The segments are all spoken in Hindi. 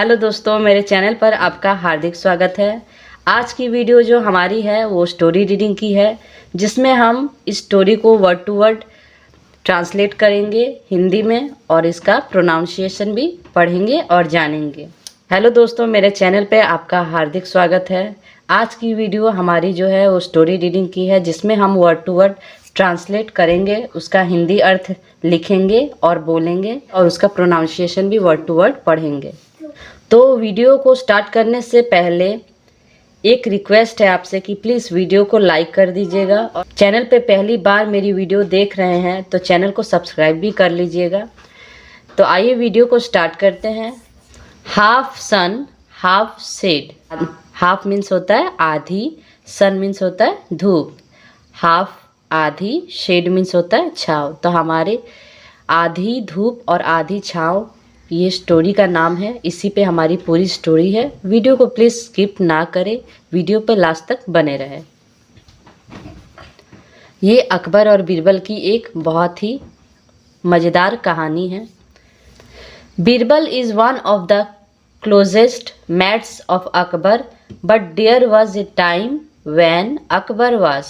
हेलो दोस्तों, मेरे चैनल पर आपका हार्दिक स्वागत है। आज की वीडियो जो हमारी है वो स्टोरी रीडिंग की है, जिसमें हम इस स्टोरी को वर्ड टू वर्ड ट्रांसलेट करेंगे हिंदी में और इसका प्रोनाउंसिएशन भी पढ़ेंगे और जानेंगे। हेलो दोस्तों, मेरे चैनल पे आपका हार्दिक स्वागत है। आज की वीडियो हमारी जो है वो स्टोरी रीडिंग की है, जिसमें हम वर्ड टू वर्ड ट्रांसलेट करेंगे, उसका हिंदी अर्थ लिखेंगे और बोलेंगे और उसका प्रोनाउंसिएशन भी वर्ड टू वर्ड पढ़ेंगे। तो वीडियो को स्टार्ट करने से पहले एक रिक्वेस्ट है आपसे कि प्लीज़ वीडियो को लाइक कर दीजिएगा और चैनल पे पहली बार मेरी वीडियो देख रहे हैं तो चैनल को सब्सक्राइब भी कर लीजिएगा। तो आइए वीडियो को स्टार्ट करते हैं। हाफ सन हाफ शेड। हाफ मीन्स होता है आधी, सन मीन्स होता है धूप, हाफ आधी, शेड मीन्स होता है छाँव। तो हमारे आधी धूप और आधी छाँव ये स्टोरी का नाम है। इसी पे हमारी पूरी स्टोरी है। वीडियो को प्लीज़ स्किप ना करें, वीडियो पे लास्ट तक बने रहे। ये अकबर और बीरबल की एक बहुत ही मज़ेदार कहानी है। Birbal is one of the closest mates of Akbar, but there was a time when Akbar was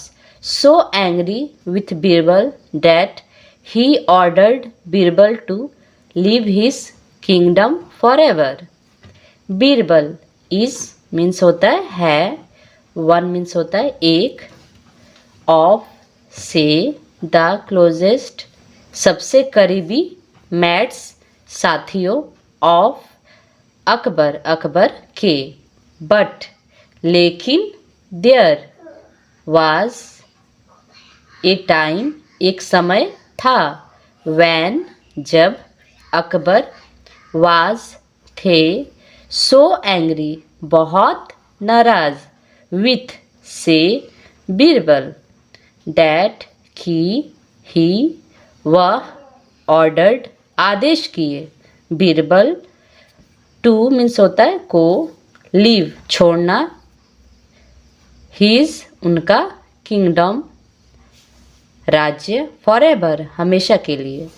so angry with Birbal that he ordered Birbal to leave his kingdom for ever. Birbal is means होता है वन मीन्स होता है एक, ऑफ से द क्लोजेस्ट सबसे करीबी, मैट्स साथियों, ऑफ अकबर अकबर के, बट लेकिन, देयर वाज ए टाइम एक समय था, वैन जब, अकबर वाज थे, सो एंग्री बहुत नाराज, विथ से बीरबल, डैट की ही वह, ऑर्डर्ड आदेश किए, बीरबल टू मीन्स होता है को, लीव छोड़ना, हिज उनका, किंगडम राज्य, फॉरएवर हमेशा के लिए।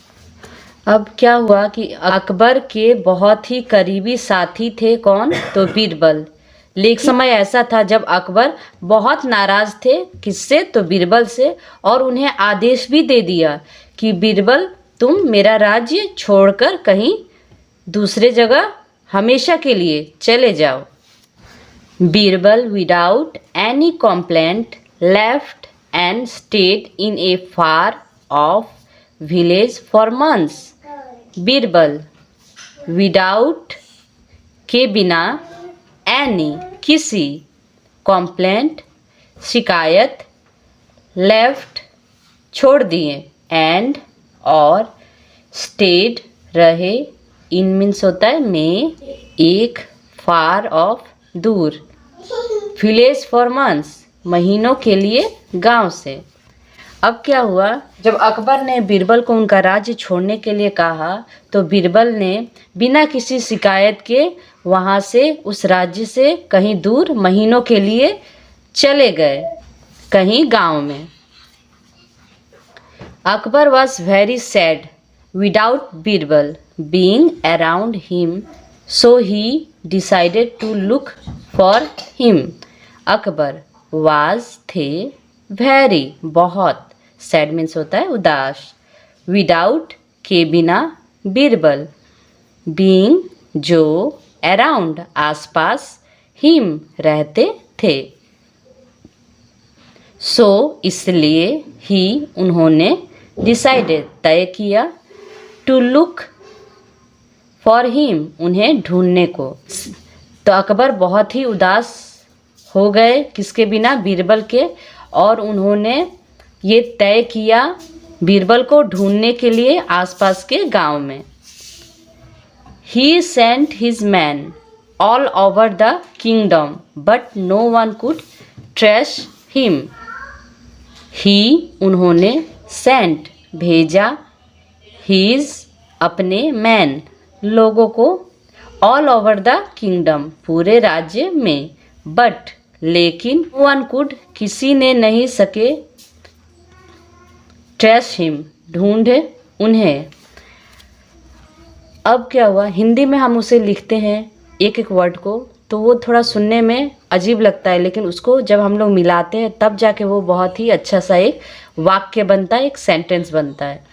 अब क्या हुआ कि अकबर के बहुत ही करीबी साथी थे कौन, तो बीरबल। लेकिन समय ऐसा था जब अकबर बहुत नाराज थे, किससे, तो बीरबल से, और उन्हें आदेश भी दे दिया कि बीरबल तुम मेरा राज्य छोड़कर कहीं दूसरे जगह हमेशा के लिए चले जाओ। Birbal without any complaint left and stayed in A far of village for months. Birbal without के बिना, एनी किसी, कंप्लेंट शिकायत, लेफ्ट छोड़ दिए, एंड और, स्टेड रहे, इन मीन्स होता है में, एक, फार ऑफ दूर, विलेज फॉर मंथ्स महीनों के लिए गांव से। अब क्या हुआ, जब अकबर ने बीरबल को उनका राज्य छोड़ने के लिए कहा तो बीरबल ने बिना किसी शिकायत के वहाँ से, उस राज्य से कहीं दूर महीनों के लिए चले गए, कहीं गांव में। Akbar was very sad without Birbal being around him, so he decided to look for him. Akbar was थे, वेरी बहुत, सैड मीन्स होता है उदास, विदाउट के बिना, बीरबल बीइंग जो, अराउंड आसपास, हिम रहते थे, सो इसलिए, ही उन्होंने, डिसाइडेड तय किया, टू लुक फॉर हिम उन्हें ढूंढने को। तो अकबर बहुत ही उदास हो गए, किसके बिना, बीरबल के, और उन्होंने ये तय किया बीरबल को ढूंढने के लिए आसपास के गांव में। He sent his men all over the kingdom but no one could trace him. ही उन्होंने, सेंट भेजा, हिज अपने, मैन लोगों को, ऑल ओवर द किंगडम पूरे राज्य में, बट लेकिन, वन कुड किसी ने नहीं सके, ट्रेस हिम ढूंढे उन्हें। अब क्या हुआ, हिंदी में हम उसे लिखते हैं एक एक वर्ड को, तो वो थोड़ा सुनने में अजीब लगता है, लेकिन उसको जब हम लोग मिलाते हैं तब जाके वो बहुत ही अच्छा सा एक वाक्य बनता है, एक सेंटेंस बनता है।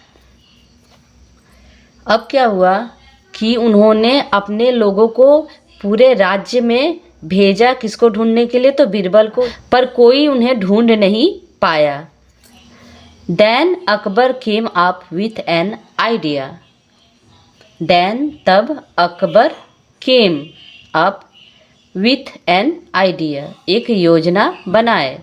अब क्या हुआ कि उन्होंने अपने लोगों को पूरे राज्य में भेजा, किसको ढूंढने के लिए, तो बीरबल को, पर कोई उन्हें ढूंढ नहीं पाया। Then Akbar came up with an idea. Then तब Akbar came up with an idea, एक योजना बनाए।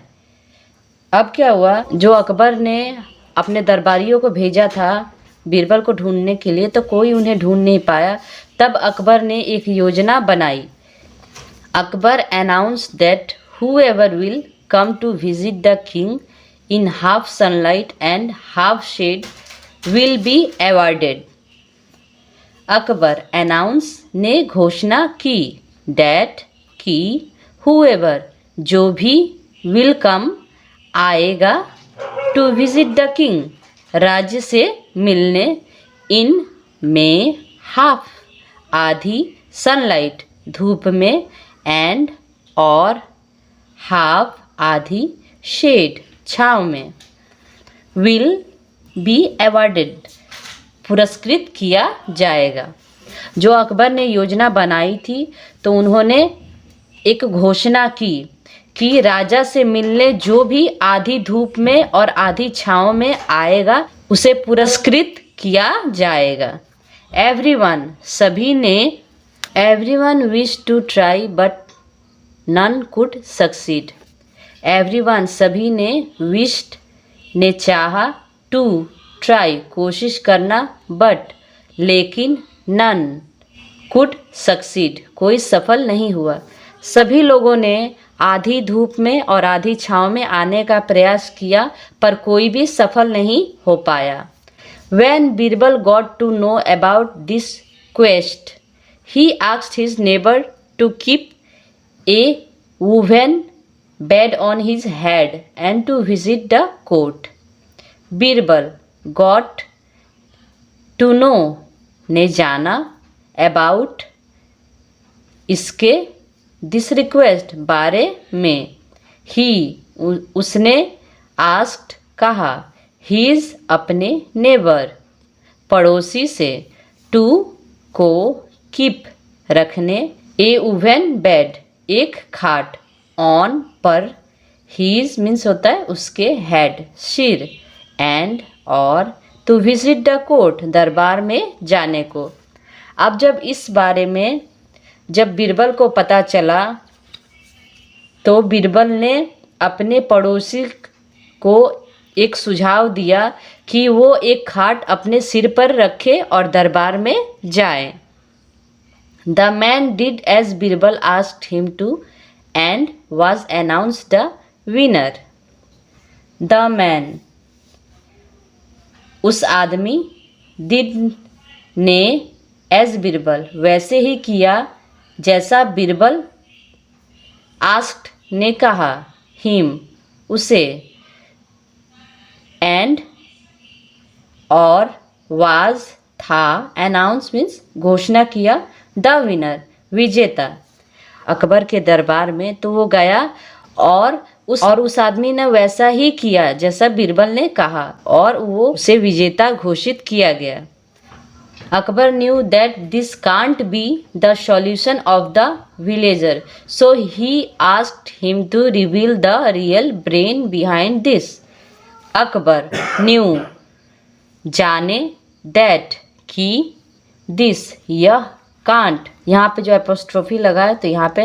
अब क्या हुआ, जो अकबर ने अपने दरबारियों को भेजा था बीरबल को ढूंढने के लिए, तो कोई उन्हें ढूंढ नहीं पाया। तब अकबर ने एक योजना बनाई। Akbar announce that whoever will come to visit the king in half sunlight and half shade will be awarded. Akbar announce ने घोषणा की, दैट की, whoever जो भी, will come आएगा, to visit the king राज्य से मिलने, इन में, हाफ आधी, सनलाइट धूप में, एंड और, हाफ आधी, शेड छाँव में, विल बी अवॉर्डेड पुरस्कृत किया जाएगा। जो अकबर ने योजना बनाई थी, तो उन्होंने एक घोषणा की कि राजा से मिलने जो भी आधी धूप में और आधी छाँव में आएगा उसे पुरस्कृत किया जाएगा। एवरीवन सभी ने, everyone wish to try but none could succeed. Everyone सभी ने, विश्ड ने चाहा, टू ट्राई कोशिश करना, बट लेकिन, नन कुड सक्सीड कोई सफल नहीं हुआ। सभी लोगों ने आधी धूप में और आधी छाँव में आने का प्रयास किया, पर कोई भी सफल नहीं हो पाया। When Birbal got to know about this quest, he asked his neighbor to keep a woven bed on his head and to visit the court. Birbal got to know ने जाना, about इसके, दिस रिक्वेस्ट बारे में, ही उसने, आस्क्ड कहा, हीज अपने, नेबर पड़ोसी से, टू को, कीप रखने, ए वुमेन बेड एक खाट, ऑन पर, हीज मीन्स होता है उसके, हेड सिर, एंड और, टू विजिट द कोर्ट दरबार में जाने को। अब जब इस बारे में जब बीरबल को पता चला, तो बीरबल ने अपने पड़ोसी को एक सुझाव दिया कि वो एक खाट अपने सिर पर रखे और दरबार में जाए। The man did as Birbal asked him to and was announced the winner. The man उस आदमी, did ने, as बीरबल वैसे ही किया जैसा बीरबल, asked ने कहा, him उसे, and और was था, announce means घोषणा किया, the winner विजेता अकबर के दरबार में। तो वो गया और उस आदमी ने वैसा ही किया जैसा बीरबल ने कहा और वो उसे विजेता घोषित किया गया। Akbar knew that this can't be the solution of the villager, so he asked him to reveal the real brain behind this. Akbar knew जाने, दैट की, दिस यह, कांट यहाँ पे जो एपोस्ट्रोफी लगा है तो यहाँ पे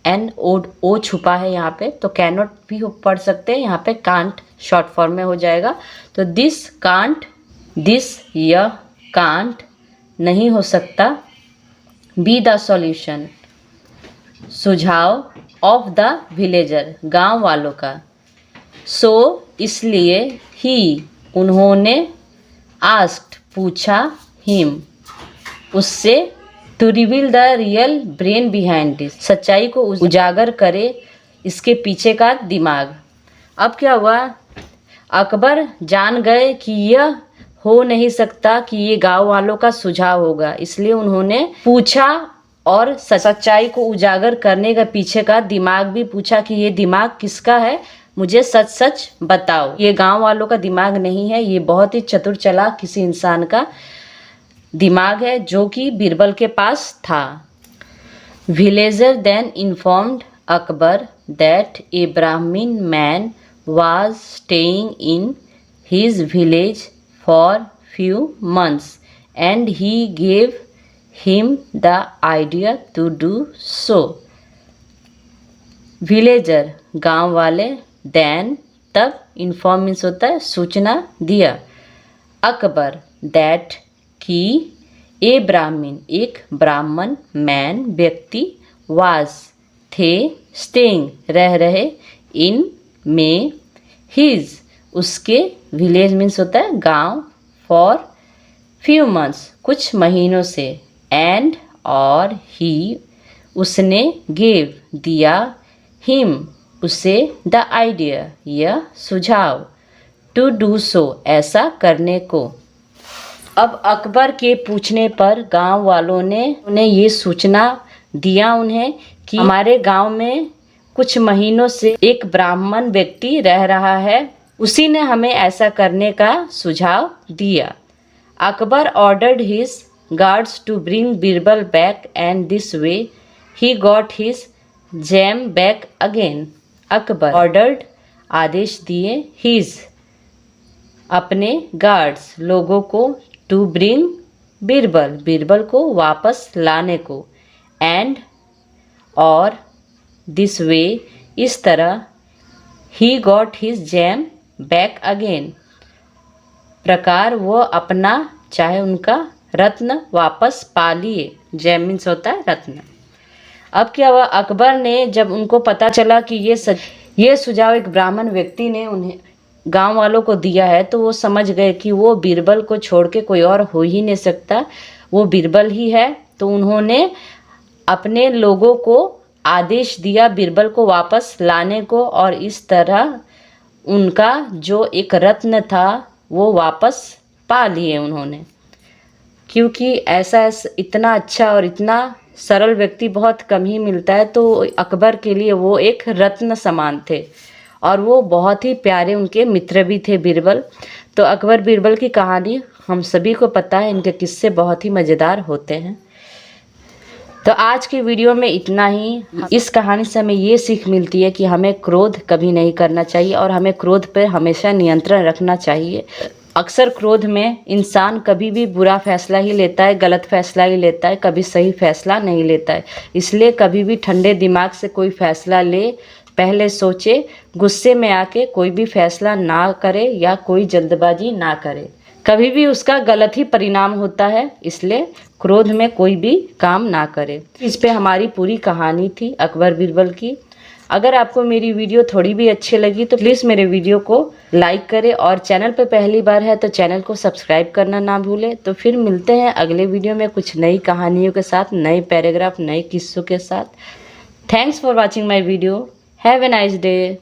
एन ओ छुपा है यहाँ पे, तो कैनॉट भी पढ़ सकते हैं, यहाँ पे कांट शॉर्ट फॉर्म में हो जाएगा। तो दिस कांट, दिस यह, कांट नहीं हो सकता, बी द सॉल्यूशन सुझाव, ऑफ द विलेजर गांव वालों का, सो इसलिए, ही उन्होंने, आस्क्ड पूछा, हिम उससे, to reveal the real brain behind this सच्चाई को उजागर करे इसके पीछे का दिमाग। अब क्या हुआ, अकबर जान गए कि यह हो नहीं सकता कि ये गांव वालों का सुझाव होगा, इसलिए उन्होंने पूछा और सच्चाई को उजागर करने का पीछे का दिमाग भी पूछा कि ये दिमाग किसका है, मुझे सच सच बताओ। ये गांव वालों का दिमाग नहीं है, ये बहुत ही चतुर चालाक किसी इंसान का दिमाग है जो कि बीरबल के पास था। Villager then informed Akbar that a brahmin man was staying in his village for few months and he gave him the idea to do so. Villager गांव वाले, then तब, inform means होता है सूचना दिया, अकबर that कि ए ब्राह्मण एक ब्राह्मण मैन व्यक्ति was थे staying रह रहे in में हिज उसके विलेज मीन्स होता है गांव फॉर फ्यू मंथ्स कुछ महीनों से एंड और ही उसने गेव दिया हिम उसे द आइडिया यह सुझाव टू डू सो ऐसा करने को। अब अकबर के पूछने पर गांव वालों ने उन्हें ये सूचना दिया उन्हें कि हमारे गांव में कुछ महीनों से एक ब्राह्मण व्यक्ति रह रहा है, उसी ने हमें ऐसा करने का सुझाव दिया। Akbar ordered his guards to bring Birbal back and this way he got his gem back again. Akbar ordered आदेश दिए, हिज अपने गार्ड्स लोगों को, टू ब्रिंग बीरबल बीरबल को वापस लाने को, एंड और दिस वे इस तरह, he got his gem back again प्रकार वो अपना चाहे उनका रत्न वापस पा लिए। जेम मीन्स होता है रत्न। अब क्या हुआ, अकबर ने जब उनको पता चला कि ये सुझाव एक ब्राह्मण व्यक्ति ने उन्हें गांव वालों को दिया है, तो वो समझ गए कि वो बीरबल को छोड़ के कोई और हो ही नहीं सकता, वो बीरबल ही है। तो उन्होंने अपने लोगों को आदेश दिया बीरबल को वापस लाने को, और इस तरह उनका जो एक रत्न था वो वापस पा लिए उन्होंने। क्योंकि ऐसा इतना अच्छा और इतना सरल व्यक्ति बहुत कम ही मिलता है, तो अकबर के लिए वो एक रत्न समान थे और वो बहुत ही प्यारे उनके मित्र भी थे बीरबल। तो अकबर बीरबल की कहानी हम सभी को पता है, इनके किस्से बहुत ही मज़ेदार होते हैं। तो आज की वीडियो में इतना ही। इस कहानी से हमें ये सीख मिलती है कि हमें क्रोध कभी नहीं करना चाहिए और हमें क्रोध पर हमेशा नियंत्रण रखना चाहिए। अक्सर क्रोध में इंसान कभी भी बुरा फैसला ही लेता है, गलत फैसला ही लेता है, कभी सही फैसला नहीं लेता है। इसलिए कभी भी ठंडे दिमाग से कोई फैसला ले, पहले सोचे, गुस्से में आके कोई भी फैसला ना करे या कोई जल्दबाजी ना करे, कभी भी उसका गलत ही परिणाम होता है। इसलिए क्रोध में कोई भी काम ना करे। इस पे हमारी पूरी कहानी थी अकबर बीरबल की। अगर आपको मेरी वीडियो थोड़ी भी अच्छी लगी तो प्लीज़ मेरे वीडियो को लाइक करें, और चैनल पर पहली बार है तो चैनल को सब्सक्राइब करना ना भूलें। तो फिर मिलते हैं अगले वीडियो में कुछ नई कहानियों के साथ, नए पैराग्राफ, नए किस्सों के साथ। Thanks for watching my video. Have a nice day.